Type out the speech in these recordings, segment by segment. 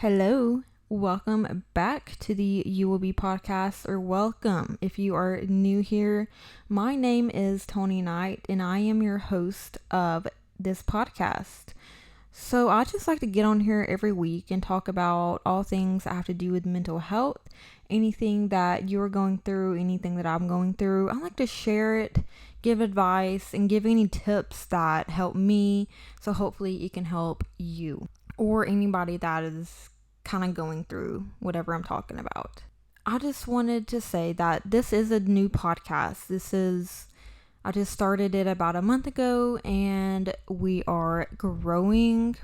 Hello, welcome back to the You Will Be podcast, or welcome if you are new here. My name is Toni Knight, and I am your host of this podcast. So, I just like to get on here every week and talk about all things that have to do with mental health, anything that you're going through, anything that I'm going through. I like to share it, give advice, and give any tips that help me. So, hopefully, it can help you or anybody that is kind of going through whatever I'm talking about. I just wanted to say that this is a new podcast. I just started it about a month ago, and we are growing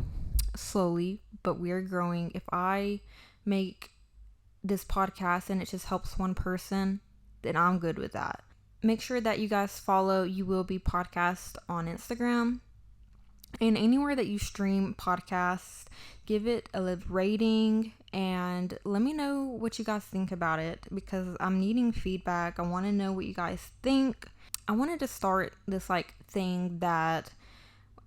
slowly, but we are growing. If I make this podcast and it just helps one person, then I'm good with that. Make sure that you guys follow You Will Be Podcast on Instagram. And anywhere that you stream podcasts, give it a rating and let me know what you guys think about it, because I'm needing feedback. I want to know what you guys think. I wanted to start this thing that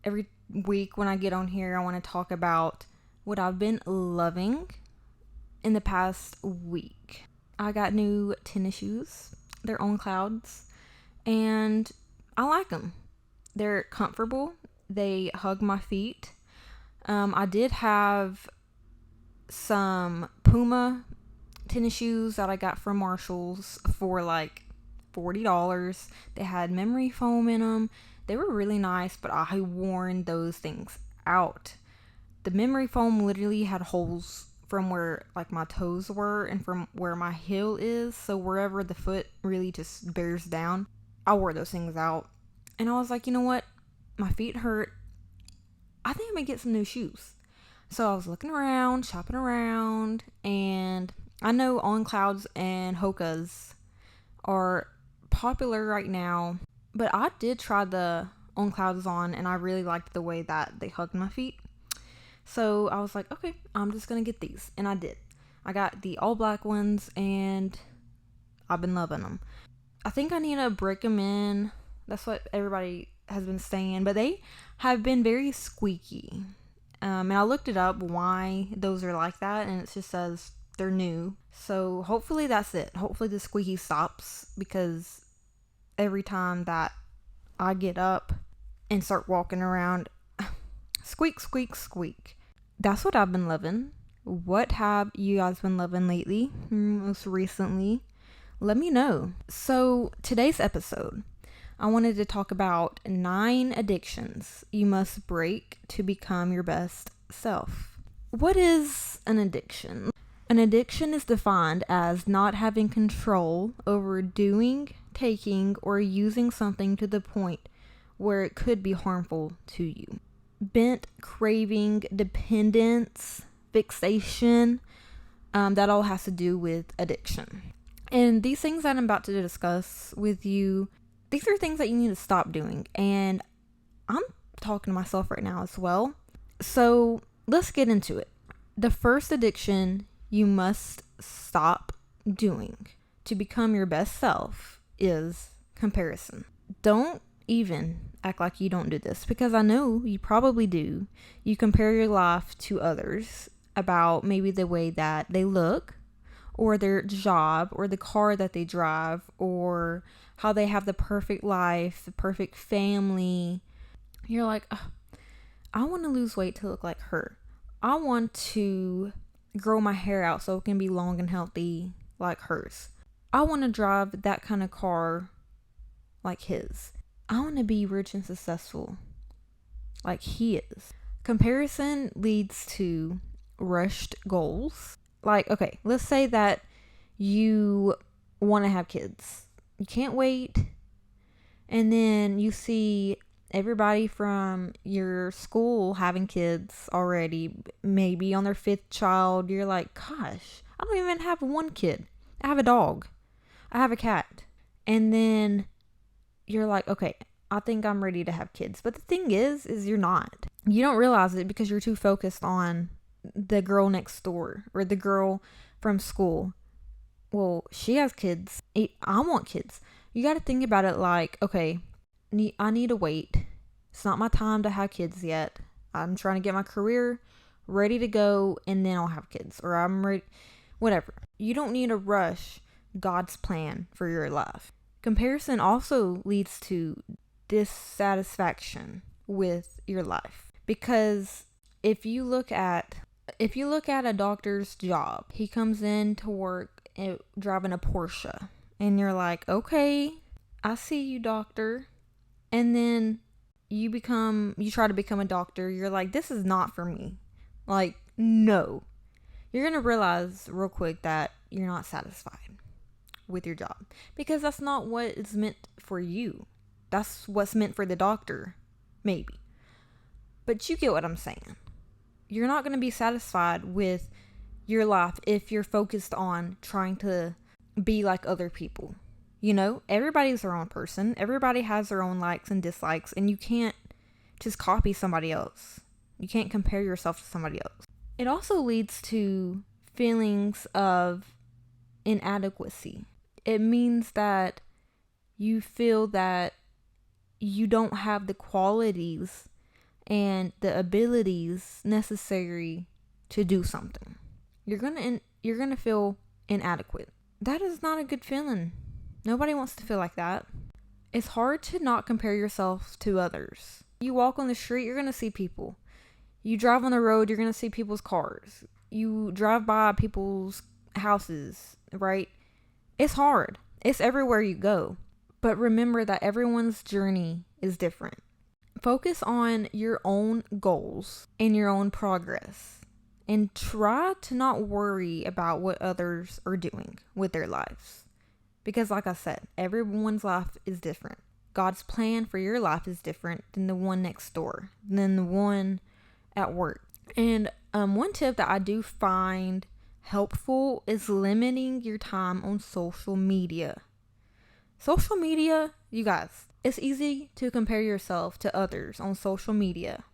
every week when I get on here, I want to talk about what I've been loving in the past week. I got new tennis shoes. They're on clouds and I like them. They're comfortable. They hug my feet. I did have some Puma tennis shoes that I got from Marshall's for $40. They had memory foam in them. They were really nice, but I worn those things out. The memory foam literally had holes from where my toes were and from where my heel is. So wherever the foot really just bears down, I wore those things out. And I was like, you know what? My feet hurt. I think I'm gonna get some new shoes. So I was looking around, shopping around, and I know On Clouds and Hoka's are popular right now, but I did try the On Clouds on, and I really liked the way that they hugged my feet. So I was like, okay, I'm just gonna get these, and I did. I got the all black ones, and I've been loving them. I think I need to break them in. That's what everybody has been saying, but they have been very squeaky. And I looked it up why those are like that, and it just says they're new. So hopefully that's it. Hopefully the squeaky stops, because every time that I get up and start walking around, squeak, squeak, squeak. That's what I've been loving. What have you guys been loving lately? Most recently? Let me know. So today's episode, I wanted to talk about 9 addictions you must break to become your best self. What is an addiction? An addiction is defined as not having control over doing, taking, or using something to the point where it could be harmful to you. Bent, craving, dependence, fixation, that all has to do with addiction. And these things that I'm about to discuss with you, these are things that you need to stop doing. And I'm talking to myself right now as well. So let's get into it. The first addiction you must stop doing to become your best self is comparison. Don't even act like you don't do this, because I know you probably do. You compare your life to others about maybe the way that they look, or their job, or the car that they drive, or how they have the perfect life, the perfect family. You're like, oh, I want to lose weight to look like her. I want to grow my hair out so it can be long and healthy like hers. I want to drive that kind of car like his. I want to be rich and successful like he is. Comparison leads to rushed goals. Okay, let's say that you want to have kids. You can't wait. And then you see everybody from your school having kids already, maybe on their 5th child. You're like, gosh, I don't even have one kid. I have a dog. I have a cat. And then you're like, okay, I think I'm ready to have kids. But the thing is you're not. You don't realize it because you're too focused on the girl next door or the girl from school. Well, she has kids. I want kids. You got to think about it like, okay, I need to wait. It's not my time to have kids yet. I'm trying to get my career ready to go and then I'll have kids, or I'm ready, whatever. You don't need to rush God's plan for your life. Comparison also leads to dissatisfaction with your life, because if you look at a doctor's job, he comes in to work driving a Porsche, and you're like, okay, I see you, doctor. And then you try to become a doctor. You're like, this is not for me. Like, no. You're going to realize real quick that you're not satisfied with your job, because that's not what is meant for you. That's what's meant for the doctor, maybe. But you get what I'm saying. You're not going to be satisfied with your life if you're focused on trying to be like other people. You know, everybody's their own person. Everybody has their own likes and dislikes, and you can't just copy somebody else. You can't compare yourself to somebody else. It also leads to feelings of inadequacy. It means that you feel that you don't have the qualities and the abilities necessary to do something. You're gonna feel inadequate. That is not a good feeling. Nobody wants to feel like that. It's hard to not compare yourself to others. You walk on the street, you're gonna see people. You drive on the road, you're gonna see people's cars. You drive by people's houses, right? It's hard. It's everywhere you go. But remember that everyone's journey is different. Focus on your own goals and your own progress, and try to not worry about what others are doing with their lives. Because like I said, everyone's life is different. God's plan for your life is different than the one next door, than the one at work. And one tip that I do find helpful is limiting your time on social media. Social media, you guys, it's easy to compare yourself to others on social media,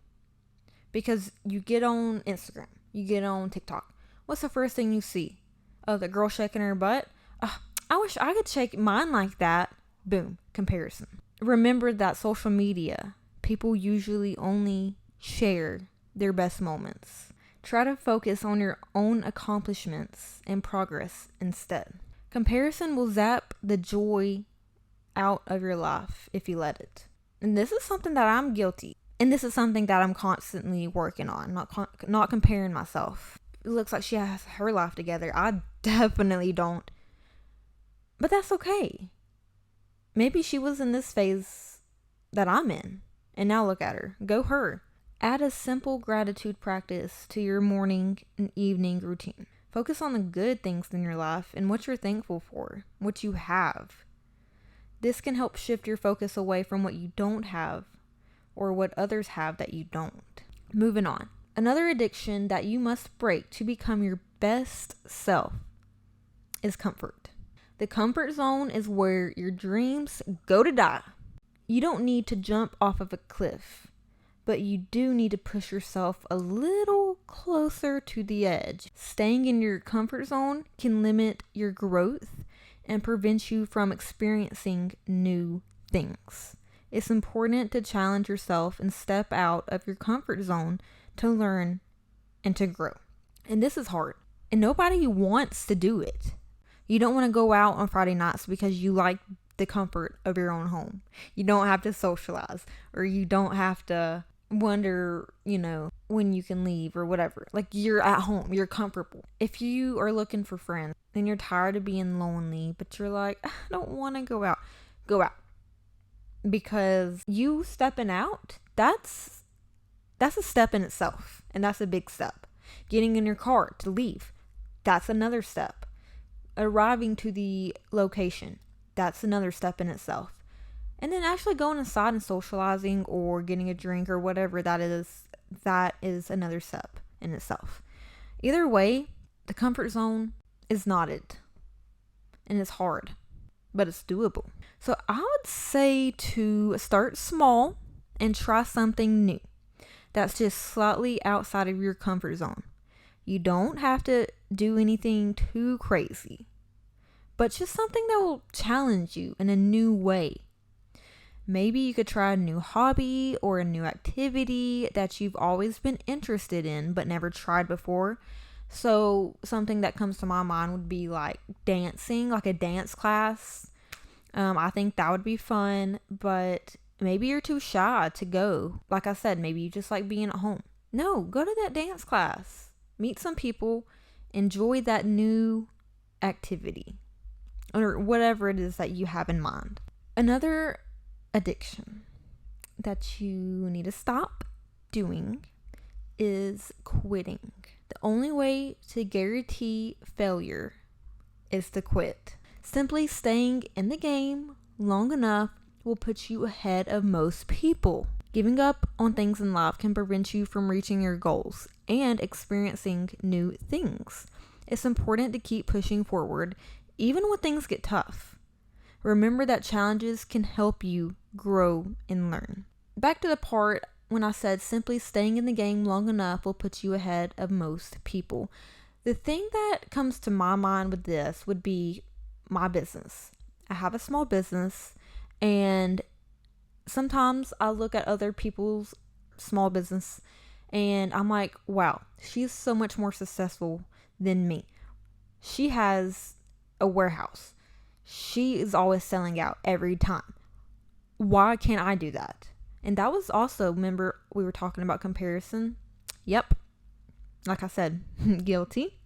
because you get on Instagram, you get on TikTok. What's the first thing you see? Oh, the girl shaking her butt. I wish I could shake mine like that. Boom, comparison. Remember that social media, people usually only share their best moments. Try to focus on your own accomplishments and progress instead. Comparison will zap the joy out of your life if you let it. And this is something that I'm guilty. And this is something that I'm constantly working on, not comparing myself. It looks like she has her life together. I definitely don't. But that's okay. Maybe she was in this phase that I'm in, and now look at her. Go her. Add a simple gratitude practice to your morning and evening routine. Focus on the good things in your life and what you're thankful for, what you have. This can help shift your focus away from what you don't have or what others have that you don't. Moving on. Another addiction that you must break to become your best self is comfort. The comfort zone is where your dreams go to die. You don't need to jump off of a cliff, but you do need to push yourself a little closer to the edge. Staying in your comfort zone can limit your growth and prevent you from experiencing new things. It's important to challenge yourself and step out of your comfort zone to learn and to grow. And this is hard, and nobody wants to do it. You don't want to go out on Friday nights because you like the comfort of your own home. You don't have to socialize, or you don't have to wonder, when you can leave or whatever. Like, you're at home, you're comfortable. If you are looking for friends and you're tired of being lonely, but you're like, I don't want to go out, go out. Because you stepping out, that's a step in itself, and that's a big step. Getting in your car to leave, that's another step. Arriving to the location, that's another step in itself. And then actually going inside and socializing or getting a drink or whatever that is another step in itself. Either way, the comfort zone is not it. And it's hard, but it's doable. So I would say to start small and try something new that's just slightly outside of your comfort zone. You don't have to do anything too crazy, but just something that will challenge you in a new way. Maybe you could try a new hobby or a new activity that you've always been interested in but never tried before. So something that comes to my mind would be like dancing, like a dance class. I think that would be fun, but maybe you're too shy to go. Like I said, maybe you just like being at home. No, go to that dance class. Meet some people. Enjoy that new activity or whatever it is that you have in mind. Another addiction that you need to stop doing is quitting. The only way to guarantee failure is to quit. Simply staying in the game long enough will put you ahead of most people. Giving up on things in life can prevent you from reaching your goals and experiencing new things. It's important to keep pushing forward even when things get tough. Remember that challenges can help you grow and learn. Back to the part when I said simply staying in the game long enough will put you ahead of most people. The thing that comes to my mind with this would be my business. I have a small business, and sometimes I look at other people's small business and I'm like, wow, she's so much more successful than me. She has a warehouse. She is always selling out every time. Why can't I do that? And that was also, remember, we were talking about comparison. Yep. Like I said, guilty.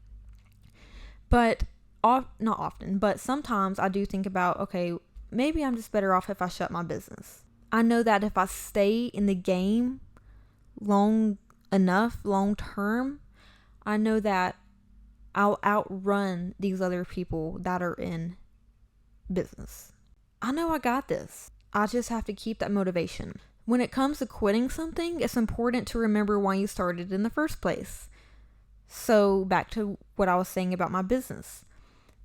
But not often, but sometimes I do think about, okay, maybe I'm just better off if I shut my business. I know that if I stay in the game long term, I know that I'll outrun these other people that are in business. I know I got this. I just have to keep that motivation. When it comes to quitting something, it's important to remember why you started in the first place. So back to what I was saying about my business.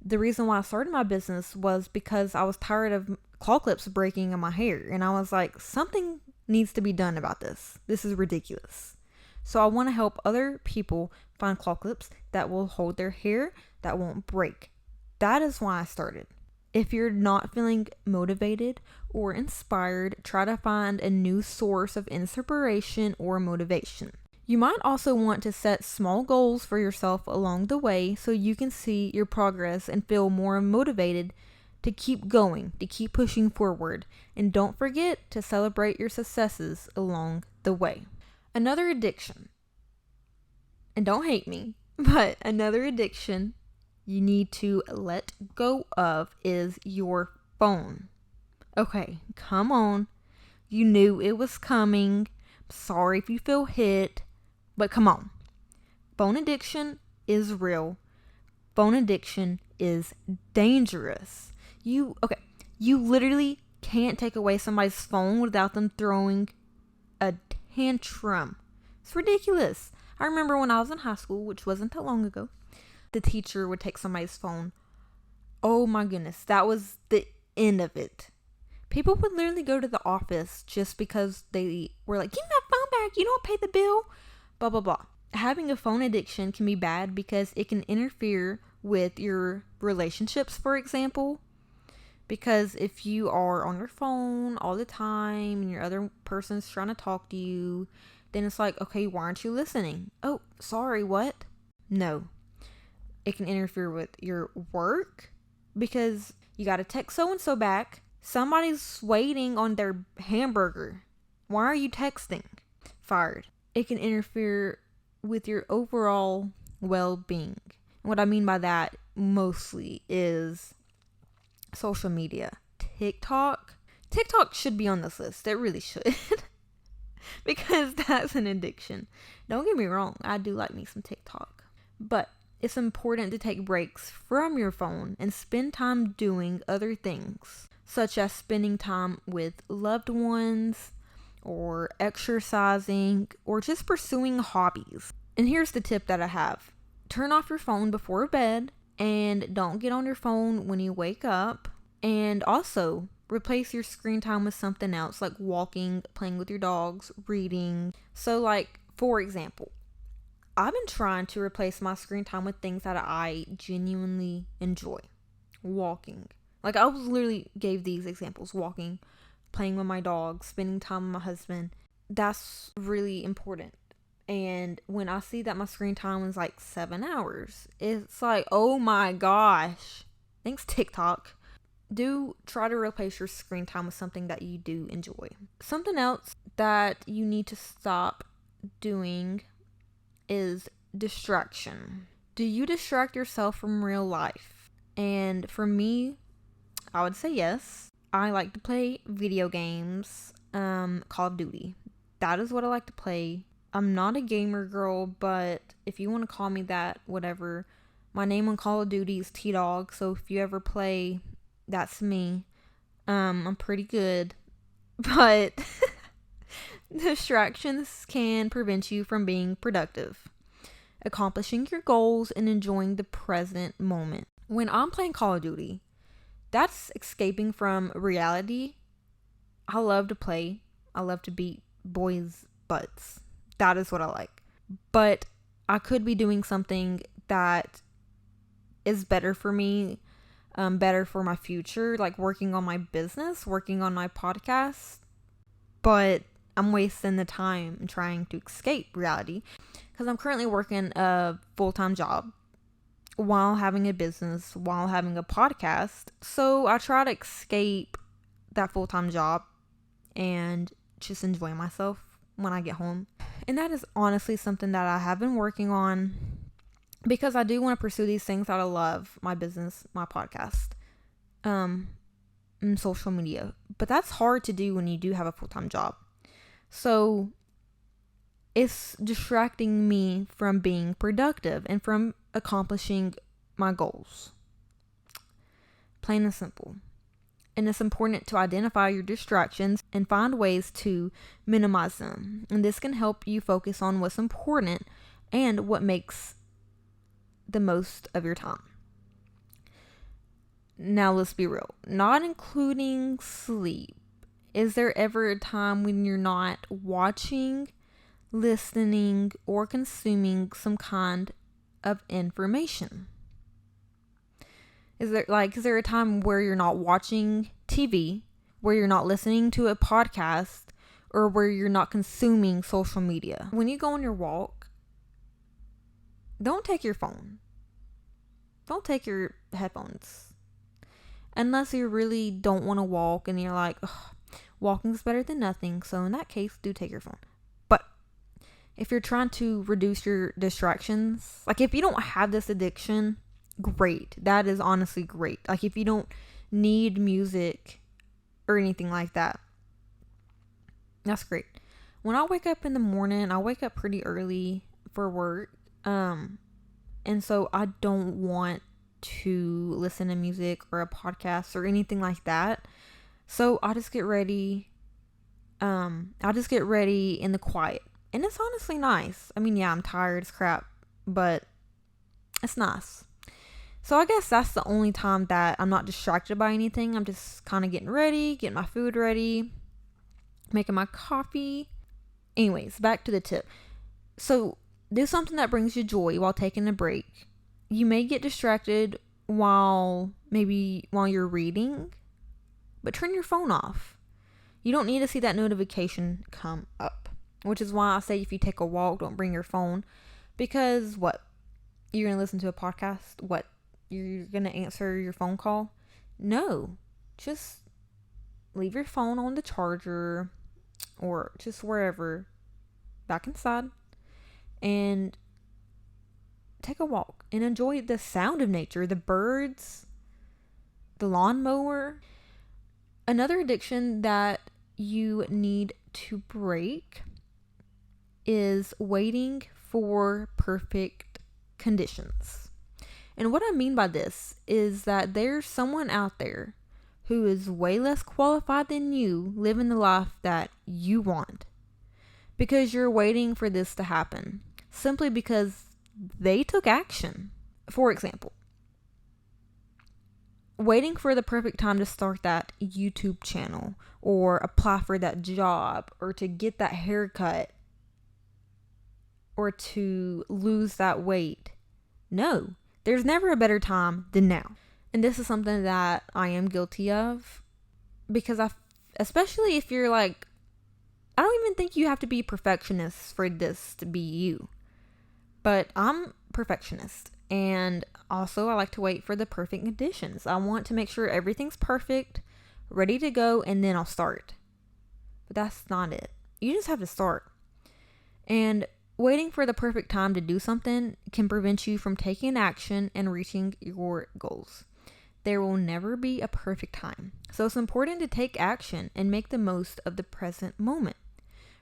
The reason why I started my business was because I was tired of claw clips breaking in my hair. And I was like, something needs to be done about this. This is ridiculous. So I want to help other people find claw clips that will hold their hair, that won't break. That is why I started. If you're not feeling motivated or inspired, try to find a new source of inspiration or motivation. You might also want to set small goals for yourself along the way so you can see your progress and feel more motivated to keep going, to keep pushing forward. And don't forget to celebrate your successes along the way. Another addiction, and don't hate me, but another addiction you need to let go of is your phone. Okay, come on. You knew it was coming. Sorry if you feel hit, but come on. Phone addiction is real. Phone addiction is dangerous. You literally can't take away somebody's phone without them throwing a tantrum. It's ridiculous. I remember when I was in high school, which wasn't that long ago, the teacher would take somebody's phone. Oh my goodness, that was the end of it. People would literally go to the office just because they were like, give me my phone back, you don't pay the bill, blah, blah, blah. Having a phone addiction can be bad because it can interfere with your relationships, for example. Because if you are on your phone all the time and your other person's trying to talk to you, then it's like, okay, why aren't you listening? Oh, sorry, what? No. It can interfere with your work because you got to text so-and-so back. Somebody's waiting on their hamburger. Why are you texting? Fired. It can interfere with your overall well-being. What I mean by that mostly is social media. TikTok should be on this list. It really should. Because that's an addiction. Don't get me wrong. I do like me some TikTok. But it's important to take breaks from your phone and spend time doing other things, such as spending time with loved ones or exercising or just pursuing hobbies. And here's the tip that I have. Turn off your phone before bed and don't get on your phone when you wake up. And also replace your screen time with something else like walking, playing with your dogs, reading. So like, for example, I've been trying to replace my screen time with things that I genuinely enjoy. Walking. Like I was literally gave these examples. Walking, playing with my dog, spending time with my husband. That's really important. And when I see that my screen time is like 7 hours, it's like, oh my gosh. Thanks, TikTok. Do try to replace your screen time with something that you do enjoy. Something else that you need to stop doing is distraction. Do you distract yourself from real life? And for me, I would say yes. I like to play video games, Call of Duty. That is what I like to play. I'm not a gamer girl, but if you want to call me that, whatever. My name on Call of Duty is T-Dog, so if you ever play, that's me. I'm pretty good, but distractions can prevent you from being productive, accomplishing your goals, and enjoying the present moment. When I'm playing Call of Duty, that's escaping from reality. I love to play. I love to beat boys' butts. That is what I like. But I could be doing something that is better for me, better for my future, like working on my business, working on my podcast. But I'm wasting the time trying to escape reality because I'm currently working a full-time job while having a business, while having a podcast. So I try to escape that full-time job and just enjoy myself when I get home. And that is honestly something that I have been working on because I do want to pursue these things that I love, my business, my podcast, and social media. But that's hard to do when you do have a full-time job. So it's distracting me from being productive and from accomplishing my goals. Plain and simple. And it's important to identify your distractions and find ways to minimize them. And this can help you focus on what's important and what makes the most of your time. Now let's be real. Not including sleep. Is there ever a time when you're not watching, listening, or consuming some kind of information? Is there a time where you're not watching TV, where you're not listening to a podcast, or where you're not consuming social media? When you go on your walk, don't take your phone. Don't take your headphones. Unless you really don't want to walk and you're like, walking's better than nothing. So in that case, do take your phone. But if you're trying to reduce your distractions, like if you don't have this addiction, great. That is honestly great. Like if you don't need music or anything like that, that's great. When I wake up in the morning, I wake up pretty early for work. And so I don't want to listen to music or a podcast or anything like that. So I just get ready. I just get ready in the quiet. And it's honestly nice. I mean, yeah, I'm tired as crap, but it's nice. So I guess that's the only time that I'm not distracted by anything. I'm just kind of getting ready, getting my food ready, making my coffee. Anyways, back to the tip. So do something that brings you joy while taking a break. You may get distracted while you're reading, but turn your phone off. You don't need to see that notification come up, which is why I say if you take a walk, don't bring your phone, because what? You're going to listen to a podcast? What? You're going to answer your phone call? No, just leave your phone on the charger or just wherever, back inside, and take a walk and enjoy the sound of nature, the birds, the lawnmower. Another addiction that you need to break is waiting for perfect conditions. And what I mean by this is that there's someone out there who is way less qualified than you living the life that you want, because you're waiting for this to happen simply because they took action. For example, waiting for the perfect time to start that YouTube channel or apply for that job or to get that haircut or to lose that weight. No, there's never a better time than now. And this is something that I am guilty of because I especially if you're like, I don't even think you have to be perfectionist for this to be you. But I'm perfectionist. And also I like to wait for the perfect conditions. I want to make sure everything's perfect, ready to go, and then I'll start. But that's not it. You just have to start. And waiting for the perfect time to do something can prevent you from taking action and reaching your goals. There will never be a perfect time. So it's important to take action and make the most of the present moment.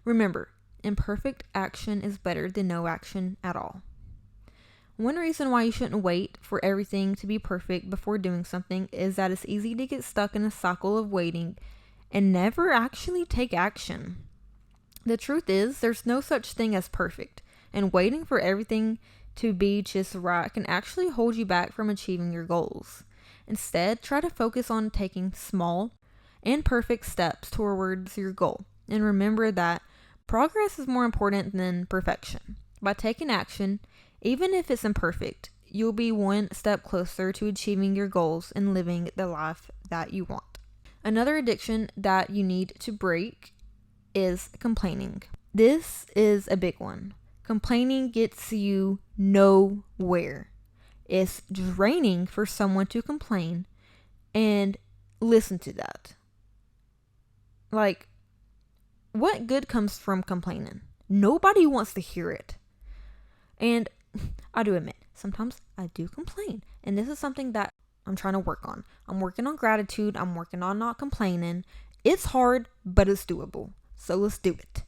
Remember, imperfect action is better than no action at all. One reason why you shouldn't wait for everything to be perfect before doing something is that it's easy to get stuck in a cycle of waiting and never actually take action. The truth is, there's no such thing as perfect, and waiting for everything to be just right can actually hold you back from achieving your goals. Instead, try to focus on taking small and perfect steps towards your goal. And remember that progress is more important than perfection. By taking action, even if it's imperfect, you'll be one step closer to achieving your goals and living the life that you want. Another addiction that you need to break is complaining. This is a big one. Complaining gets you nowhere. It's draining for someone to complain and listen to that. Like, what good comes from complaining? Nobody wants to hear it. And I do admit, sometimes I do complain. And this is something that I'm trying to work on. I'm working on gratitude. I'm working on not complaining. It's hard, but it's doable. So let's do it.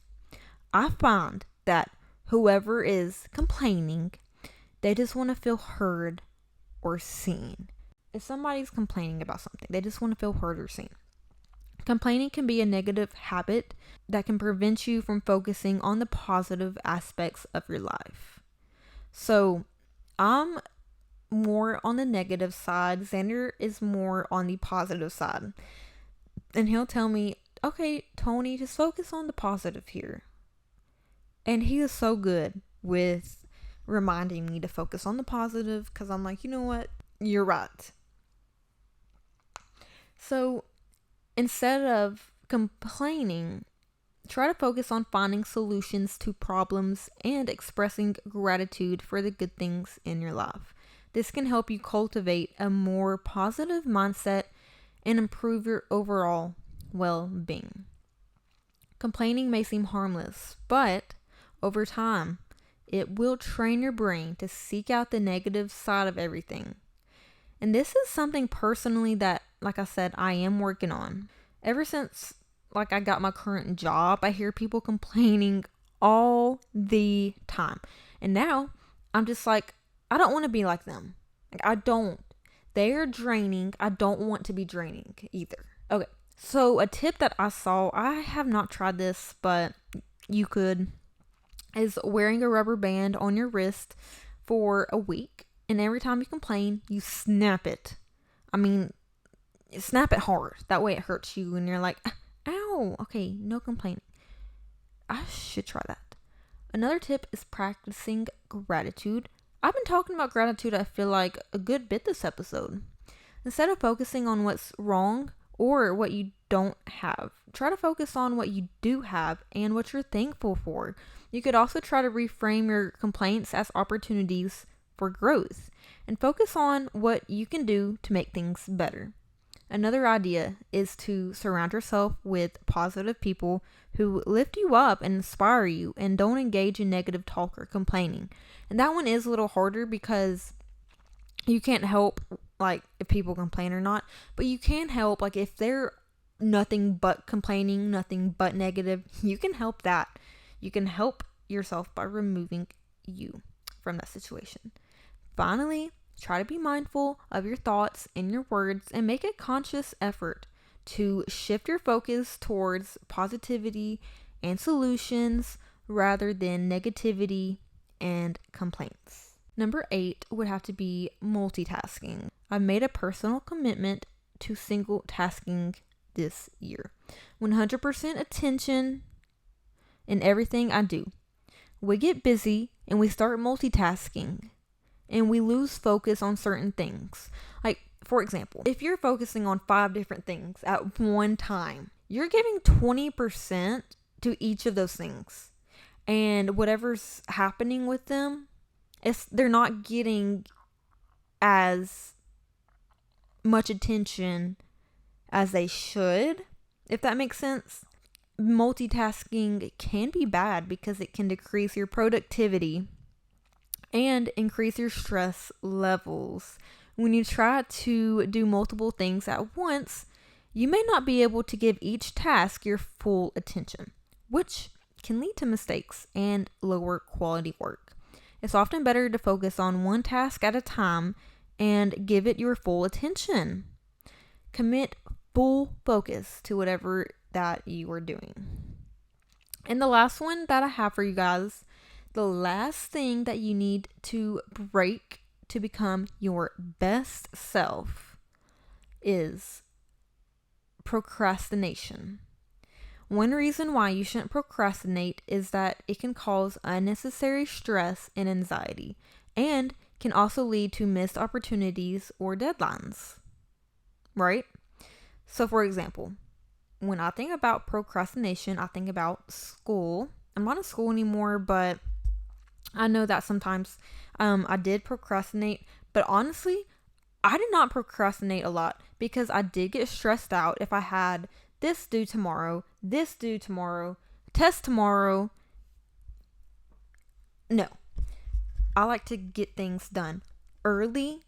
I find that whoever is complaining, they just want to feel heard or seen. If somebody's complaining about something, they just want to feel heard or seen. Complaining can be a negative habit that can prevent you from focusing on the positive aspects of your life. So I'm more on the negative side. Xander is more on the positive side. And he'll tell me, okay, Toni, just focus on the positive here. And he is so good with reminding me to focus on the positive, because I'm like, you know what? You're right. So instead of complaining, try to focus on finding solutions to problems and expressing gratitude for the good things in your life. This can help you cultivate a more positive mindset and improve your overall well-being. Complaining may seem harmless, but over time, it will train your brain to seek out the negative side of everything. And this is something personally that, like I said, I am working on. Ever since I got my current job, I hear people complaining all the time. And now I'm just like, I don't want to be like them. I don't. They are draining. I don't want to be draining either. Okay. So a tip that I saw, I have not tried this, but you could, is wearing a rubber band on your wrist for a week. And every time you complain, you snap it. I mean, snap it hard. That way it hurts you and you're like, ow, okay, no complaining. I should try that. Another tip is practicing gratitude. I've been talking about gratitude, I feel like, a good bit this episode. Instead of focusing on what's wrong or what you don't have, try to focus on what you do have and what you're thankful for. You could also try to reframe your complaints as opportunities for growth and focus on what you can do to make things better. Another idea is to surround yourself with positive people who lift you up and inspire you and don't engage in negative talk or complaining. And that one is a little harder because you can't help if people complain or not, but you can help if they're nothing but complaining, nothing but negative, you can help that. You can help yourself by removing you from that situation. Finally, try to be mindful of your thoughts and your words and make a conscious effort to shift your focus towards positivity and solutions rather than negativity and complaints. Number 8 would have to be multitasking. I've made a personal commitment to single tasking this year. 100% attention in everything I do. We get busy and we start multitasking and we lose focus on certain things. For example, if you're focusing on 5 different things at one time, you're giving 20% to each of those things. And whatever's happening with them, they're not getting as much attention as they should, if that makes sense. Multitasking can be bad because it can decrease your productivity and increase your stress levels. When you try to do multiple things at once, you may not be able to give each task your full attention, which can lead to mistakes and lower quality work. It's often better to focus on one task at a time and give it your full attention. Commit full focus to whatever that you are doing. And the last one that I have for you guys, the last thing that you need to break to become your best self is procrastination. One reason why you shouldn't procrastinate is that it can cause unnecessary stress and anxiety, and can also lead to missed opportunities or deadlines, right? So for example, when I think about procrastination, I think about school. I'm not in school anymore, but I know that sometimes I did procrastinate, but honestly, I did not procrastinate a lot because I did get stressed out if I had this due tomorrow, test tomorrow. No, I like to get things done early.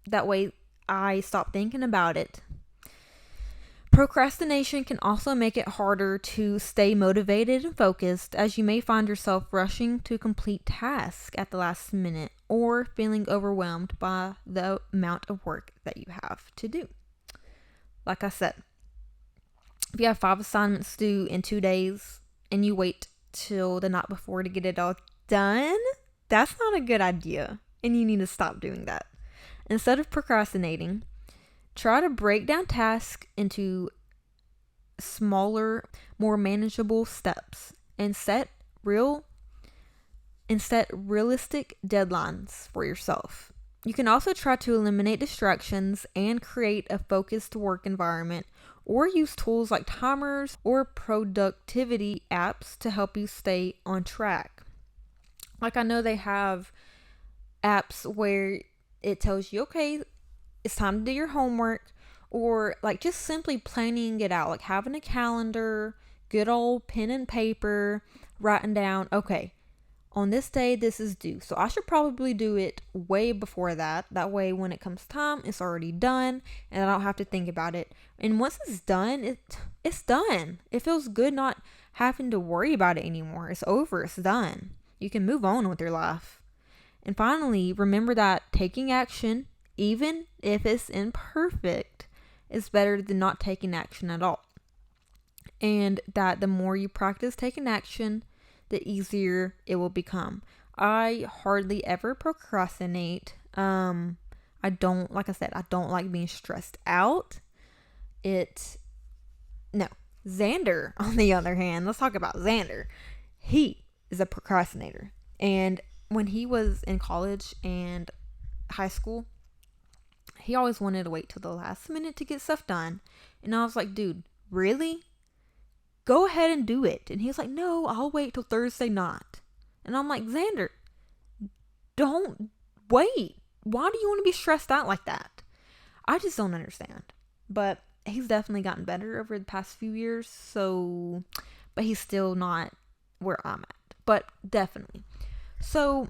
That way I stop thinking about it. Procrastination can also make it harder to stay motivated and focused, as you may find yourself rushing to complete tasks at the last minute or feeling overwhelmed by the amount of work that you have to do. Like I said, if you have 5 assignments due in 2 days and you wait till the night before to get it all done, that's not a good idea, and you need to stop doing that. Instead of procrastinating, try to break down tasks into smaller, more manageable steps and set realistic deadlines for yourself. You can also try to eliminate distractions and create a focused work environment, or use tools like timers or productivity apps to help you stay on track. Like, I know they have apps where it tells you, okay, it's time to do your homework, or like just simply planning it out, like having a calendar, good old pen and paper, writing down, okay, on this day, this is due. So I should probably do it way before that. That way, when it comes time, it's already done and I don't have to think about it. And once it's done, it's done. It feels good not having to worry about it anymore. It's over. It's done. You can move on with your life. And finally, remember that taking action, even if it's imperfect, is better than not taking action at all. And that the more you practice taking action, the easier it will become. I hardly ever procrastinate. I don't like being stressed out. Xander, on the other hand, let's talk about Xander. He is a procrastinator. And when he was in college and high school, he always wanted to wait till the last minute to get stuff done. And I was like, dude, really? Go ahead and do it. And he's like, no, I'll wait till Thursday night. And I'm like, Xander, don't wait. Why do you want to be stressed out like that? I just don't understand. But he's definitely gotten better over the past few years. But he's still not where I'm at. But definitely. So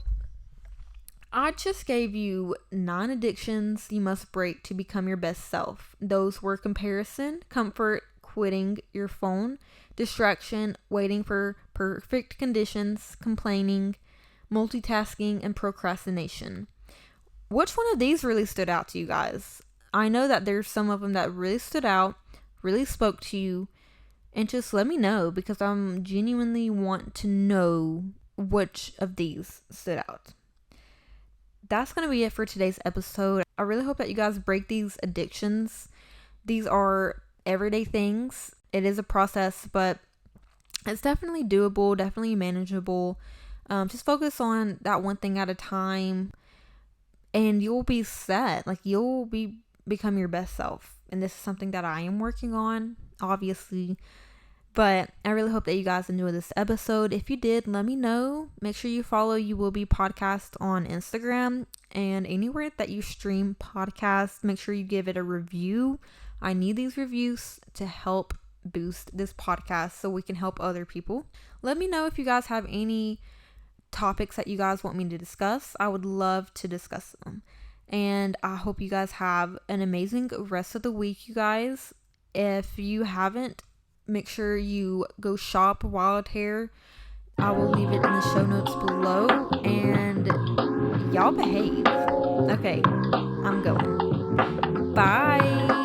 I just gave you 9 addictions you must break to become your best self. Those were comparison, comfort, quitting your phone, distraction, waiting for perfect conditions, complaining, multitasking, and procrastination. Which one of these really stood out to you guys? I know that there's some of them that really stood out, really spoke to you, and just let me know, because I'm genuinely want to know which of these stood out. That's going to be it for today's episode. I really hope that you guys break these addictions. These are everyday things. It is a process, but it's definitely doable, definitely manageable. Just focus on that one thing at a time and you'll be set. Like, you'll be become your best self. And this is something that I am working on, obviously. But I really hope that you guys enjoyed this episode. If you did, let me know. Make sure you follow You Will Be Podcast on Instagram and anywhere that you stream podcasts. Make sure you give it a review. I need these reviews to help boost this podcast so we can help other people. Let me know if you guys have any topics that you guys want me to discuss. I would love to discuss them. And I hope you guys have an amazing rest of the week, you guys. If you haven't, make sure you go shop Wild Hair. I will leave it in the show notes below. And y'all behave. Okay, I'm going. Bye.